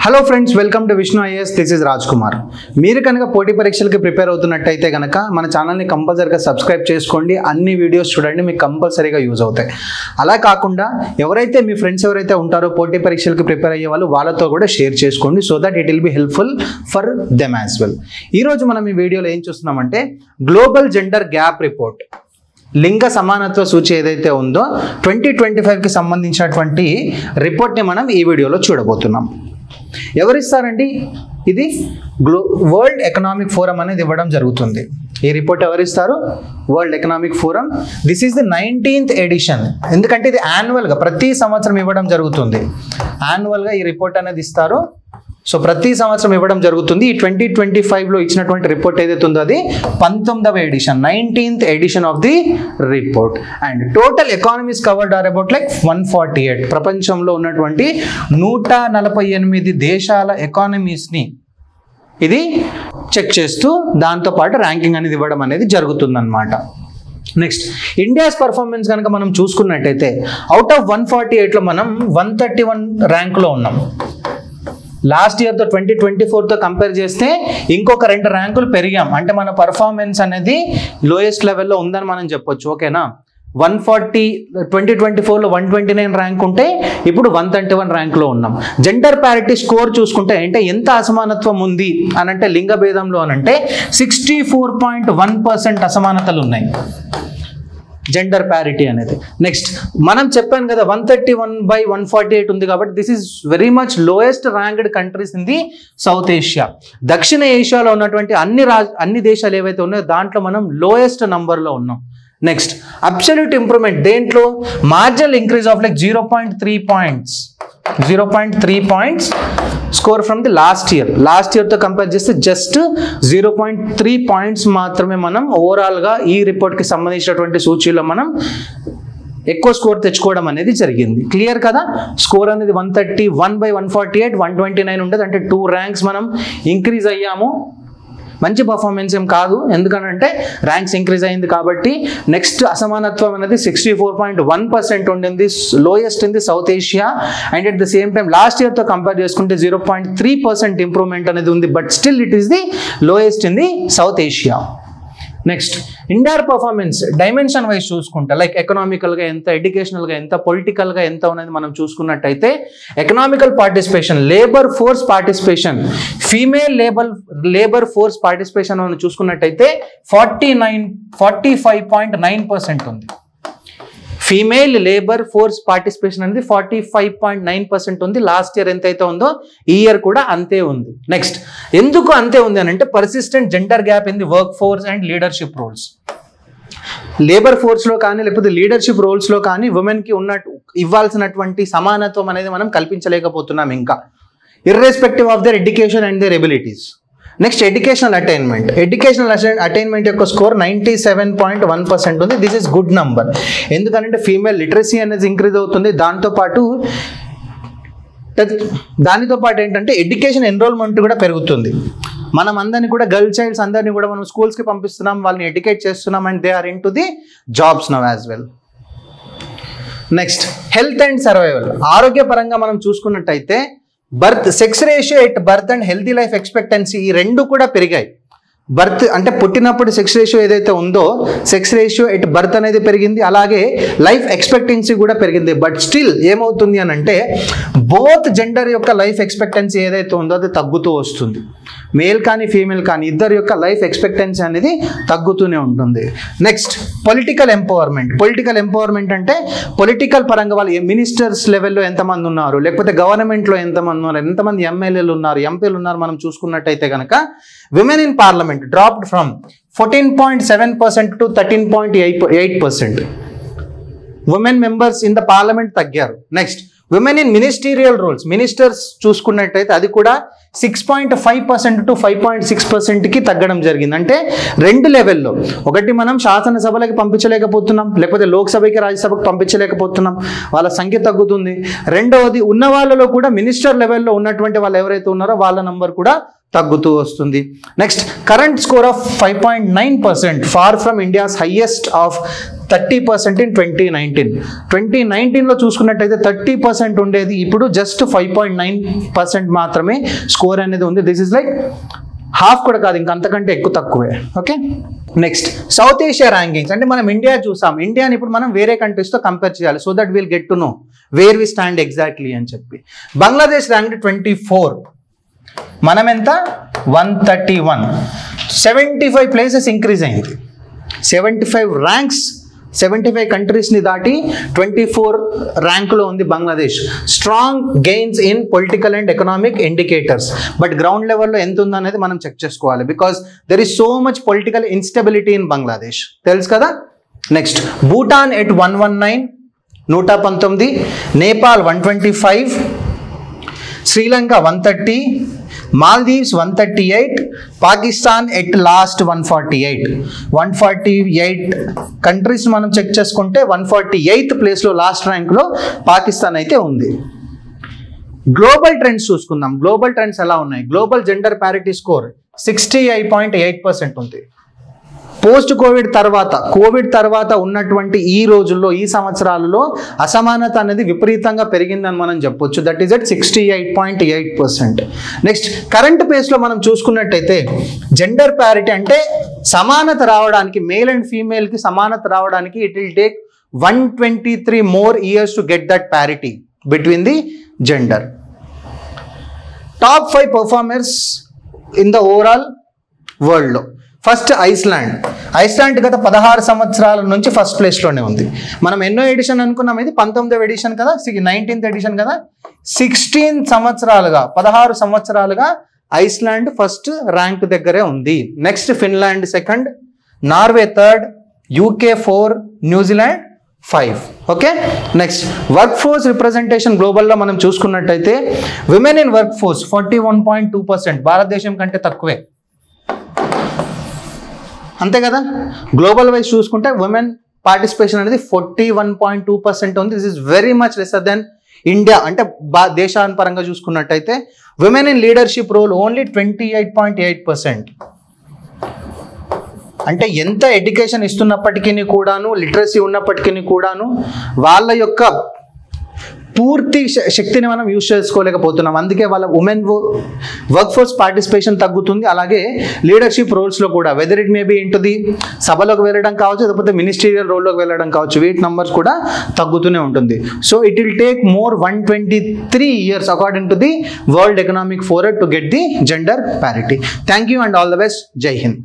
Hello friends, welcome to Vishnu IAS. This is Raj Kumar. మీరు కనుక పోటీ పరీక్షలకి ప్రిపేర్ అవుతున్నట్టయితే కనుక మన ఛానల్ని కంపల్సరీగా సబ్స్క్రైబ్ చేసుకోండి. అన్ని వీడియోస్ చూడండి, మీకు కంపల్సరీగా యూజ్ అవుతాయి. అలా కాకుండా ఎవరైతే మీ ఫ్రెండ్స్ ఎవరైతే ఉంటారో పోటీ పరీక్షలకి ప్రిపేర్ అయ్యే వాళ్ళు, వాళ్ళతో కూడా షేర్ చేసుకోండి. So that it will be helpful for them as well. ఈరోజు మనం ఈ వీడియోలో ఏం చూస్తున్నామంటే గ్లోబల్ జెండర్ గ్యాప్ రిపోర్ట్, లింగ సమానత్వ సూచి ఏదైతే ఉందో 2025కి సంబంధించినటువంటి రిపోర్ట్ని మనం ఈ వీడియోలో చూడబోతున్నాం. ఎవరిస్తారండి? ఇది వరల్డ్ ఎకనామిక్ ఫోరం అనేది ఇవ్వడం జరుగుతుంది. ఈ రిపోర్ట్ ఎవరిస్తారు? World economic forum. This is the 19th edition. ఎందుకంటే ఇది యాన్యువల్గా ప్రతి సంవత్సరం ఇవ్వడం జరుగుతుంది. యాన్యువల్గా ఈ రిపోర్ట్ అనేది ఇస్తారు. సో ప్రతి సంవత్సరం ఇవ్వడం జరుగుతుంది. ఈ 2025లో ఇచ్చినటువంటి రిపోర్ట్ ఏదైతే ఉందో అది 19వ edition, 19th edition of the report. And total economies covered are about like 148. ప్రపంచంలో ఉన్నటువంటి 148 దేశాల ఎకానమీస్ని ఇది చెక్ చేస్తూ దాంతోపాటు ర్యాంకింగ్ అనేది ఇవ్వడం అనేది జరుగుతుందన్నమాట. నెక్స్ట్, ఇండియాస్ పర్ఫార్మెన్స్ కనుక మనం చూసుకున్నట్టయితే అవుట్ ఆఫ్ 148లో మనం 131 ర్యాంకులో ఉన్నాం. లాస్ట్ ఇయర్తో 2024తో కంపేర్ చేస్తే ఇంకొక 2 ర్యాంకులు పెరిగాం. అంటే మన పర్ఫార్మెన్స్ అనేది లోయెస్ట్ లెవెల్లో ఉందని మనం చెప్పొచ్చు. ఓకేనా? 2024లో 129 ర్యాంక్ ఉంటే ఇప్పుడు 131 ర్యాంక్లో ఉన్నాం. జెండర్ ప్యారిటీ స్కోర్ చూసుకుంటే అంటే ఎంత అసమానత్వం ఉంది అని అంటే లింగ భేదంలో అనంటే 64.1% అసమానతలు ఉన్నాయి జెండర్ ప్యారిటీ అనేది. నెక్స్ట్, మనం చెప్పాను కదా 131/148 ఉంది కాబట్టి this is very much lowest ranked countries in the South Asia. దక్షిణ ఏషియాలో ఉన్నటువంటి అన్ని దేశాలు ఏవైతే ఉన్నాయో దాంట్లో మనం లోయెస్ట్ నంబర్లో ఉన్నాం. నెక్స్ట్, అబ్సల్యూట్ ఇంప్రూవ్మెంట్ దేంట్లో? Marginal increase of like 0.3 points score from the last ఇయర్తో కంపేర్ చేస్తే జస్ట్ 0.3 పాయింట్స్ మాత్రమే మనం ఓవరాల్గా ఈ రిపోర్ట్కి సంబంధించినటువంటి సూచీలో మనం ఎక్కువ స్కోర్ తెచ్చుకోవడం అనేది జరిగింది. క్లియర్ కదా? స్కోర్ అనేది 131/148, 129 ఉండదు. అంటే 2 ర్యాంక్స్ మనం ఇంక్రీజ్ అయ్యాము. మంచి పర్ఫార్మెన్స్ ఏం కాదు, ఎందుకంటే ర్యాంక్స్ ఇంక్రీజ్ అయింది కాబట్టి. నెక్స్ట్, అసమానత్వం అనేది 64.1% ఉండింది, lowest in the South Asia. And at the same time last ఇయర్తో కంపేర్ చేసుకుంటే 0.3% ఇంప్రూవ్మెంట్ అనేది ఉంది. But still it is the lowest in the South Asia. Next, India performance dimension wise చూసుకుంటే like ఎకనామికల్గా ఎంత, ఎడ్యుకేషనల్గా ఎంత, పొలిటికల్గా ఎంత అనేది మనం చూసుకున్నట్టయితే economical participation, labour force participation, female labour force participation అని చూసుకున్నట్టయితే 45.9% ఉంది. ఫీమేల్ లేబర్ ఫోర్స్ పార్టిసిపేషన్ అనేది 45.9% ఉంది. లాస్ట్ ఇయర్ ఎంతైతే ఉందో ఈ ఇయర్ కూడా అంతే ఉంది. నెక్స్ట్, ఎందుకు అంతే ఉంది అని అంటే persistent gender gap in the work force and leadership roles. Labour ఫోర్స్లో కానీ లేకపోతే లీడర్షిప్ రోల్స్లో కానీ ఉమెన్కి ఇవ్వాల్సినటువంటి సమానత్వం అనేది మనం కల్పించలేకపోతున్నాం ఇంకా, irrespective of their education and their abilities. Next, educational attainment యొక్క స్కోర్ 97.1% ఉంది. This is good number. ఎందుకంటే ఫీమేల్ లిటరసీ అనేది ఇంక్రీజ్ అవుతుంది. దానితో పాటు ఏంటంటే ఎడ్యుకేషన్ ఎన్రోల్మెంట్ కూడా పెరుగుతుంది. మనం అందరినీ కూడా గర్ల్ చైల్డ్స్ అందరినీ కూడా మనం స్కూల్స్కి పంపిస్తున్నాం, వాళ్ళని ఎడ్యుకేట్ చేస్తున్నాం. And they are in to the jobs now as well. Next, health and survival. ఆరోగ్యపరంగా మనం చూసుకున్నట్టయితే sex ratio at birth and healthy life expectancy ఈ 2 కూడా పెరిగాయి. బర్త్ అంటే పుట్టినప్పుడు సెక్స్ రేషియో ఏదైతే ఉందో సెక్స్ రేషియో ఎట్ బర్త్ అనేది పెరిగింది, అలాగే లైఫ్ ఎక్స్పెక్టెన్సీ కూడా పెరిగింది. బట్ స్టిల్ ఏమవుతుంది అని అంటే బోత్ జెండర్ యొక్క లైఫ్ ఎక్స్పెక్టెన్సీ ఏదైతే ఉందో అది తగ్గుతూ వస్తుంది. మేల్ కానీ ఫీమేల్ కానీ ఇద్దరు యొక్క లైఫ్ ఎక్స్పెక్టెన్సీ అనేది తగ్గుతూనే ఉంటుంది. నెక్స్ట్, పొలిటికల్ ఎంపవర్మెంట్ అంటే పొలిటికల్ పరంగా వాళ్ళు మినిస్టర్స్ లెవెల్లో ఎంతమంది ఉన్నారు, లేకపోతే గవర్నమెంట్లో ఎంతమంది ఉన్నారు, ఎంతమంది ఎమ్మెల్యేలు ఉన్నారు, ఎంపీలు ఉన్నారు మనం చూసుకున్నట్టయితే కనుక women in parliament dropped from 14.7% to 13.8%. Women members in the parliament తగ్గారు. Next, women in ministerial roles, ministers చూసుకున్నట్టయితే అది కూడా 6.5% to 5.6%కి తగ్గడం జరిగింది. అంటే 2 లెవెల్లో, ఒకటి మనం శాసనసభలకి పంపించలేకపోతున్నాం, లేకపోతే లోక్సభకి రాజ్యసభకి పంపించలేకపోతున్నాం, వాళ్ళ సంఖ్య తగ్గుతుంది. రెండవది, ఉన్న వాళ్ళలో కూడా మినిస్టర్ లెవెల్లో ఉన్నటువంటి వాళ్ళు ఎవరైతే ఉన్నారో వాళ్ళ నంబర్ కూడా తగ్గుతూ వస్తుంది. Next current score of 5.9%, far from India's highest of 30% in 2019. 2019లో చూసుకున్నట్టయితే 30% ఉండేది, ఇప్పుడు జస్ట్ 5.9% మాత్రమే స్కోర్ అనేది ఉంది. దిస్ ఇస్ లైక్ హాఫ్ కూడా కాదు, ఇంకా అంతకంటే ఎక్కువ తక్కువే. Okay, next South Asia rankings. అంటే మనం ఇండియా చూసాం, ఇండియాని ఇప్పుడు మనం వేరే కంట్రీస్తో కంపేర్ చేయాలి, so that will get to know where we stand exactly అని చెప్పి. బంగ్లాదేశ్ ర్యాంక్డ్ 24, మనం ఎంత 131. 75 ప్లేసెస్ ఇంక్రీజ్ అయింది, 75 ర్యాంక్స్, 75 కంట్రీస్ని దాటి 24 ర్యాంకులో ఉంది Bangladesh. Strong gains in political and economic indicators, but ground లెవెల్లో ఎంత ఉందనేది మనం చెక్ చేసుకోవాలి, because there is so much political instability in Bangladesh, తెలుసు కదా. Next Bhutan at 119, 119. Nepal 125, Sri Lanka 130, Maldives 138, Pakistan at last 148. 148 countries మనం చెక్ చేసుకుంటే 148th ప్లేస్లో లాస్ట్ ర్యాంక్లో పాకిస్తాన్ అయితే ఉంది. గ్లోబల్ ట్రెండ్స్ చూసుకుందాం. గ్లోబల్ ట్రెండ్స్ ఎలా ఉన్నాయి? గ్లోబల్ జెండర్ ప్యారిటీ స్కోర్ 68.8% ఉంది. పోస్ట్ కోవిడ్ తర్వాత ఉన్నటువంటి ఈ రోజుల్లో, ఈ సంవత్సరాలలో అసమానత అనేది విపరీతంగా పెరిగిందని మనం చెప్పొచ్చు. That is at 68.8%. Next current పేస్లో మనం చూసుకున్నట్టయితే జెండర్ ప్యారిటీ అంటే సమానత రావడానికి, మేల్ అండ్ ఫీమేల్కి సమానత రావడానికి it will take 123 more years to get that parity between the gender. Top 5 performers in the overall world లో ఫస్ట్ ఐస్లాండ్ గత 16 సంవత్సరాల నుంచి ఫస్ట్ ప్లేస్లోనే ఉంది. మనం ఎన్నో ఎడిషన్ అనుకున్నాం, ఇది 19వ ఎడిషన్ కదా, 19th ఎడిషన్ కదా. 16 సంవత్సరాలుగా ఐస్లాండ్ ఫస్ట్ ర్యాంక్ దగ్గరే ఉంది. Next Finland second, Norway third, UK 4, New Zealand 5. Okay, next work force representation గ్లోబల్లో మనం చూసుకున్నట్టయితే విమెన్ ఇన్ వర్క్ ఫోర్స్ 41.2%, భారతదేశం కంటే తక్కువే, అంతే కదా. గ్లోబల్ వైజ్ చూసుకుంటే ఉమెన్ పార్టిసిపేషన్ అనేది 41.2% ఉంది. This is very much lesser than India. అంటే దేశాంతరంగా చూసుకున్నట్టయితే women in leadership role only 28.8%. అంటే ఎంత ఎడ్యుకేషన్ ఇస్తున్నప్పటికీ కూడాను, లిటరసీ ఉన్నప్పటికీ కూడాను వాళ్ళ యొక్క పూర్తి శక్తిని మనం యూజ్ చేసుకోలేకపోతున్నాం. అందుకే వాళ్ళ ఉమెన్ వర్క్ ఫోర్స్ పార్టిసిపేషన్ తగ్గుతుంది. అలాగే లీడర్షిప్ రోల్స్లో కూడా, వెదర్ ఇట్ మే బి ఇంటుది సభలోకి వెళ్ళడం కావచ్చు, లేకపోతే మినిస్టీరియల్ రోల్లోకి వెళ్ళడం కావచ్చు, వీటి నంబర్స్ కూడా తగ్గుతూనే ఉంటుంది. So it will take more 123 years according to the world economic forum to get the gender parity. Thank you and all the best. జై హింద్.